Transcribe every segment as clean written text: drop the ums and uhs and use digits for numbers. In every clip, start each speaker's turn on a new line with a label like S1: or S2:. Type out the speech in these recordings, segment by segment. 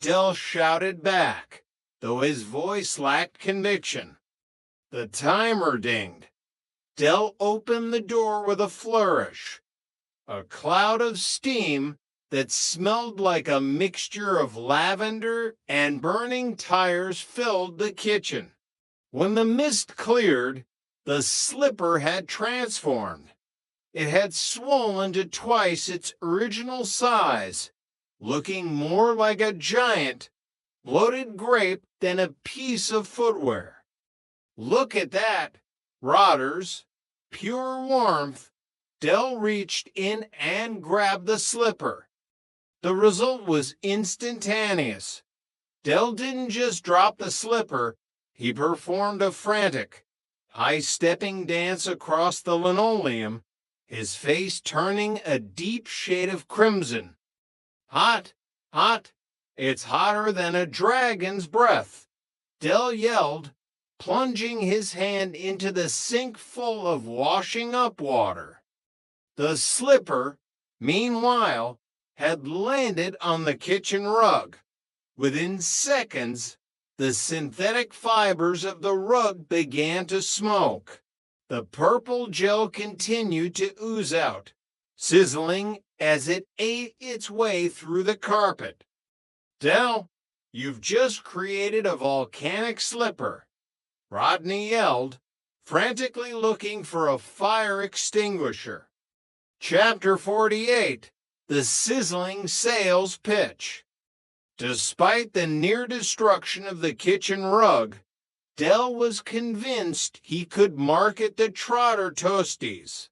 S1: Del shouted back, though his voice lacked conviction. The timer dinged. Del opened the door with a flourish. A cloud of steam that smelled like a mixture of lavender and burning tires filled the kitchen. When the mist cleared, the slipper had transformed. It had swollen to twice its original size, looking more like a giant, bloated grape than a piece of footwear. Look at that, Rotters. Pure warmth. Del reached in and grabbed the slipper. The result was instantaneous. Del didn't just drop the slipper, he performed a frantic, high-stepping dance across the linoleum, his face turning a deep shade of crimson. Hot, hot, it's hotter than a dragon's breath, Del yelled, plunging his hand into the sink full of washing up water. The slipper, meanwhile, had landed on the kitchen rug. Within seconds, the synthetic fibers of the rug began to smoke. The purple gel continued to ooze out, sizzling as it ate its way through the carpet. Del, you've just created a volcanic slipper, Rodney yelled, frantically looking for a fire extinguisher. Chapter 48. The Sizzling Sales Pitch. Despite the near destruction of the kitchen rug, Del was convinced he could market the Trotter Toasties.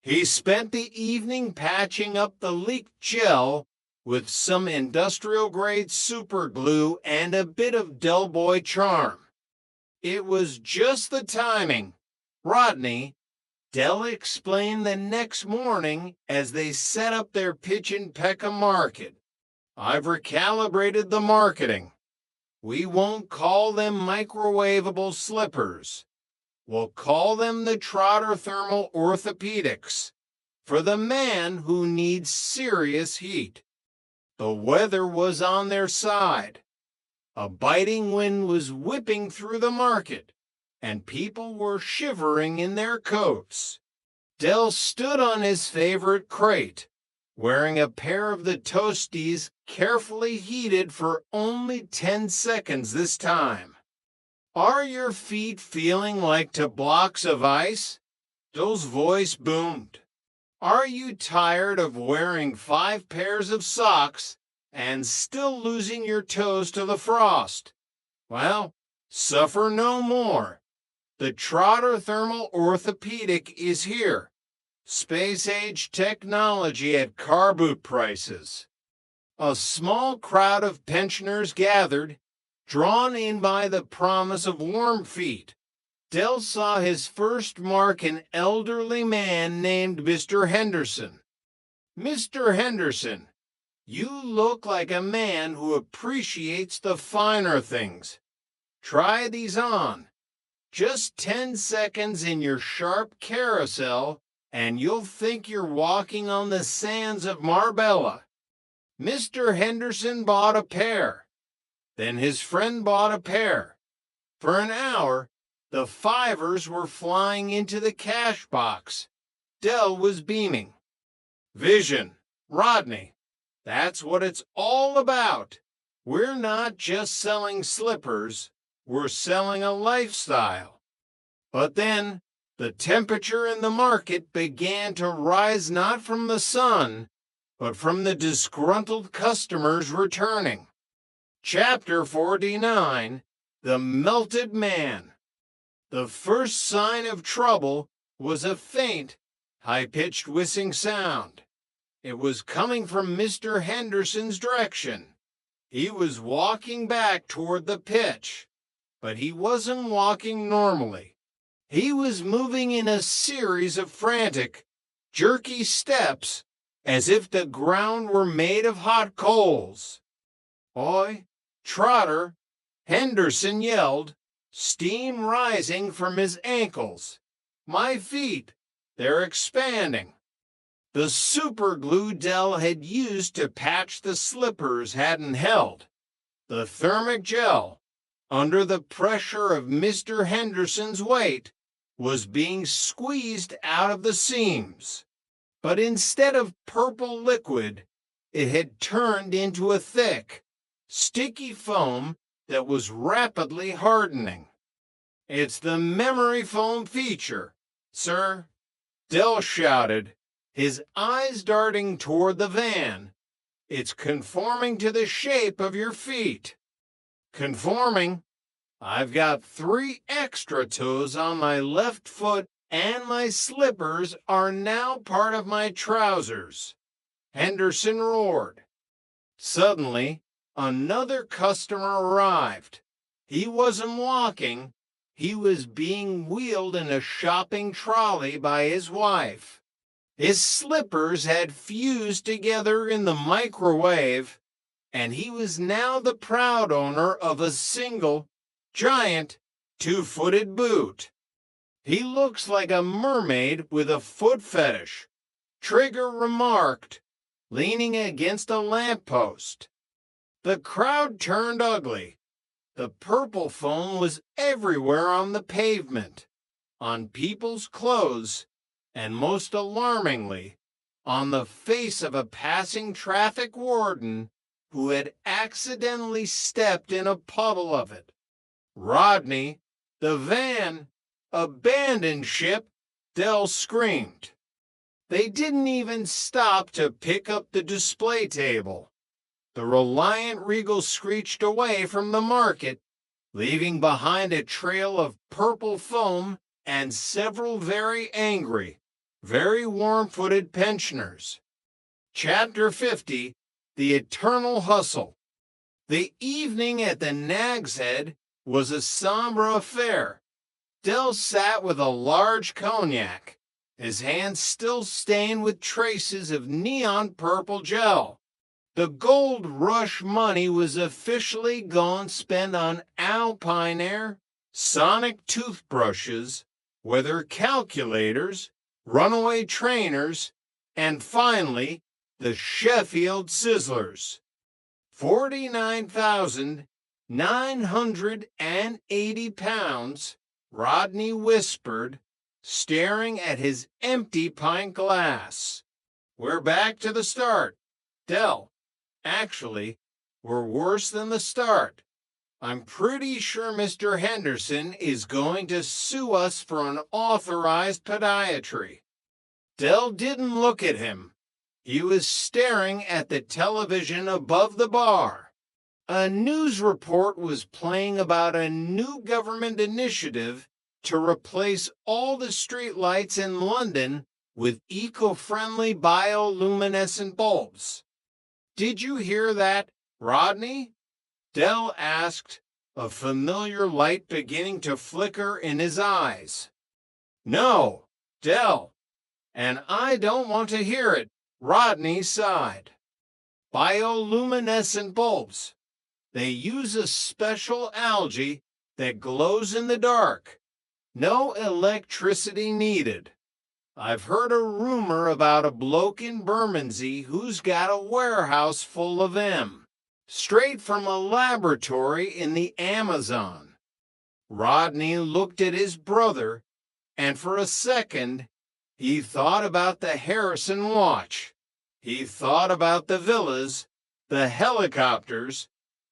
S1: He spent the evening patching up the leaked gel with some industrial-grade superglue and a bit of Del Boy charm. It was just the timing. Rodney, Del explained the next morning as they set up their pitch in Peckham Market. I've recalibrated the marketing. We won't call them microwavable slippers. We'll call them the Trotter Thermal Orthopedics, for the man who needs serious heat. The weather was on their side. A biting wind was whipping through the market, and people were shivering in their coats. Del stood on his favorite crate, wearing a pair of the Toasties carefully heated for only 10 seconds this time. Are your feet feeling like two blocks of ice? Del's voice boomed. Are you tired of wearing 5 pairs of socks and still losing your toes to the frost? Well, suffer no more. The Trotter Thermal Orthopedic is here. Space-age technology at car boot prices. A small crowd of pensioners gathered, drawn in by the promise of warm feet. Del saw his first mark an elderly man named Mr. Henderson. Mr. Henderson, you look like a man who appreciates the finer things. Try these on. Just 10 seconds in your sharp carousel, and you'll think you're walking on the sands of Marbella. Mr. Henderson bought a pair. Then his friend bought a pair. For an hour, the fivers were flying into the cash box. Del was beaming. Vision, Rodney, that's what it's all about. We're not just selling slippers. We're selling a lifestyle. But then, the temperature in the market began to rise not from the sun, but from the disgruntled customers returning. Chapter 49. The Melted Man. The first sign of trouble was a faint, high-pitched whistling sound. It was coming from Mr. Henderson's direction. He was walking back toward the pitch. But he wasn't walking normally. He was moving in a series of frantic, jerky steps, as if the ground were made of hot coals. Oi, Trotter, Henderson yelled, steam rising from his ankles. My feet, they're expanding. The superglue Del had used to patch the slippers hadn't held. The thermic gel, under the pressure of Mr. Henderson's weight, was being squeezed out of the seams. But instead of purple liquid, it had turned into a thick, sticky foam that was rapidly hardening. "It's the memory foam feature, sir," Dell shouted, his eyes darting toward the van. "It's conforming to the shape of your feet." "Conforming? I've got 3 extra toes on my left foot, and my slippers are now part of my trousers," Henderson roared. Suddenly, another customer arrived. He wasn't walking. He was being wheeled in a shopping trolley by his wife. His slippers had fused together in the microwave, and he was now the proud owner of a single, giant, 2-footed boot. "He looks like a mermaid with a foot fetish," Trigger remarked, leaning against a lamppost. The crowd turned ugly. The purple foam was everywhere on the pavement, on people's clothes, and most alarmingly, on the face of a passing traffic warden who had accidentally stepped in a puddle of it. "Rodney, the van, abandoned ship," Dell screamed. They didn't even stop to pick up the display table. The Reliant Regal screeched away from the market, leaving behind a trail of purple foam and several very angry, very warm-footed pensioners. Chapter 50, The Eternal Hustle. The evening at the Nag's Head was a somber affair. Dell sat with a large cognac, his hands still stained with traces of neon purple gel. The gold rush money was officially gone spent on Alpine Air, sonic toothbrushes, weather calculators, runaway trainers, and finally, the Sheffield Sizzlers. 49,980 pounds, Rodney whispered, staring at his empty pint glass. "We're back to the start, Dell. Actually, we're worse than the start. I'm pretty sure Mr. Henderson is going to sue us for unauthorized podiatry." Dell didn't look at him. He was staring at the television above the bar. A news report was playing about a new government initiative to replace all the streetlights in London with eco-friendly bioluminescent bulbs. "Did you hear that, Rodney?" Dell asked, a familiar light beginning to flicker in his eyes. "No, Dell, and I don't want to hear it," Rodney sighed. "Bioluminescent bulbs. They use a special algae that glows in the dark. No electricity needed. I've heard a rumor about a bloke in Bermondsey who's got a warehouse full of them, straight from a laboratory in the Amazon." Rodney looked at his brother, and for a second, he thought about the Harrison watch. He thought about the villas, the helicopters,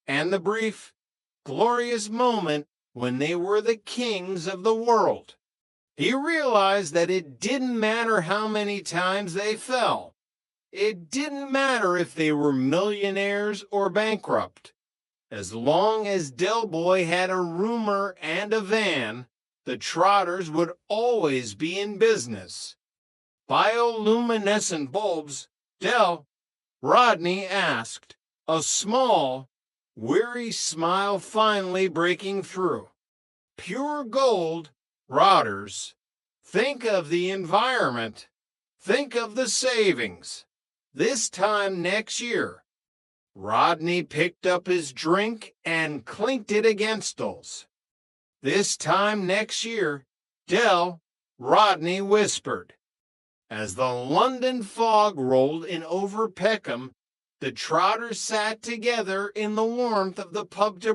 S1: and the brief, glorious moment when they were the kings of the world. He realized that it didn't matter how many times they fell. It didn't matter if they were millionaires or bankrupt. As long as Del Boy had a roomer and a van, the Trotters would always be in business. "Bioluminescent bulbs, Del?" Rodney asked, a small, weary smile finally breaking through. "Pure gold, Rotters. Think of the environment. Think of the savings. This time next year." Rodney picked up his drink and clinked it against Dell's. "This time next year, Dell," Rodney whispered. As the London fog rolled in over Peckham, The trotters sat together in the warmth of the pub to